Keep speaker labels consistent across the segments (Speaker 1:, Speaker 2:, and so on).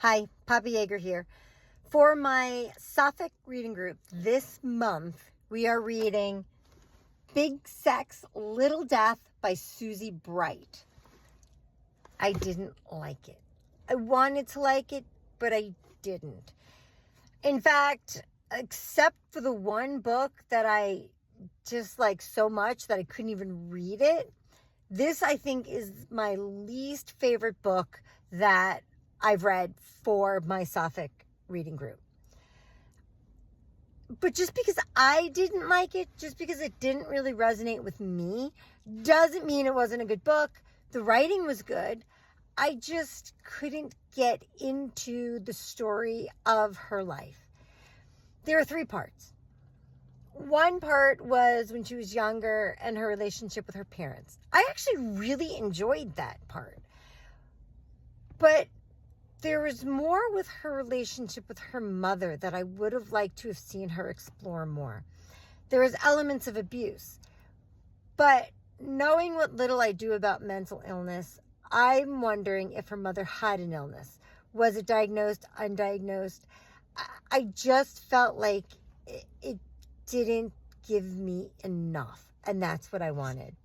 Speaker 1: Hi, Papa Yeager here. For my Suffolk reading group this month, we are reading Big Sex, Little Death by Susie Bright. I didn't like it. I wanted to like it, but I didn't. In fact, except for the one book that I just like so much that I couldn't even read it, this I think is my least favorite book that I've read for my Suffolk reading group. But just because I didn't like it, just because it didn't really resonate with me, doesn't mean it wasn't a good book. The writing was good. I just couldn't get into the story of her life. There are 3 parts. One part was when she was younger and her relationship with her parents. I actually really enjoyed that part. But there was more with her relationship with her mother that I would have liked to have seen her explore more. There was elements of abuse. But knowing what little I do about mental illness, I'm wondering if her mother had an illness. Was it diagnosed, undiagnosed? I just felt like it didn't give me enough. And that's what I wanted.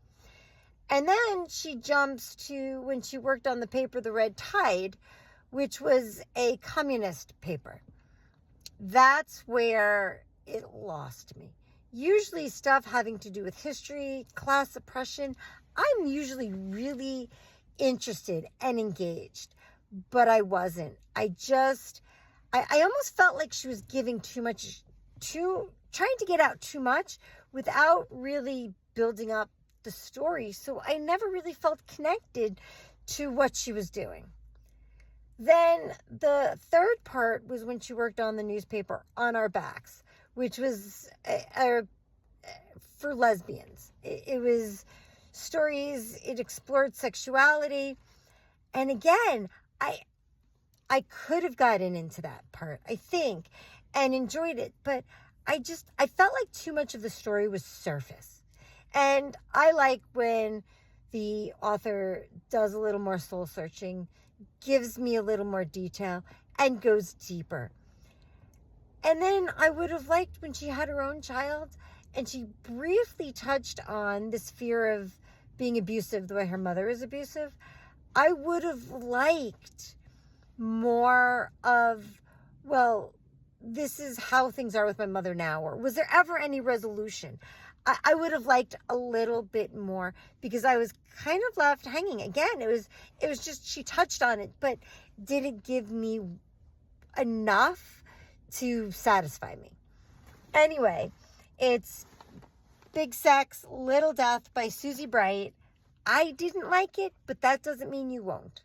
Speaker 1: And then she jumps to when she worked on the paper, The Red Tide, which was a communist paper. That's where it lost me. Usually stuff having to do with history, class oppression, I'm usually really interested and engaged, but I wasn't. I almost felt like she was giving trying to get out too much without really building up the story. So I never really felt connected to what she was doing. Then the third part was when she worked on the newspaper On Our Backs, which was for lesbians. It was stories, it explored sexuality. And again, I could have gotten into that part, I think, and enjoyed it. But I felt like too much of the story was surface. And I like when the author does a little more soul searching, gives me a little more detail, and goes deeper. And then I would have liked when she had her own child and she briefly touched on this fear of being abusive the way her mother is abusive. I would have liked more of, well, this is how things are with my mother now, or was there ever any resolution? I would have liked a little bit more because I was kind of left hanging. Again, it was just, she touched on it, but did it give me enough to satisfy me? Anyway, it's Big Sex, Little Death by Susie Bright. I didn't like it, but that doesn't mean you won't.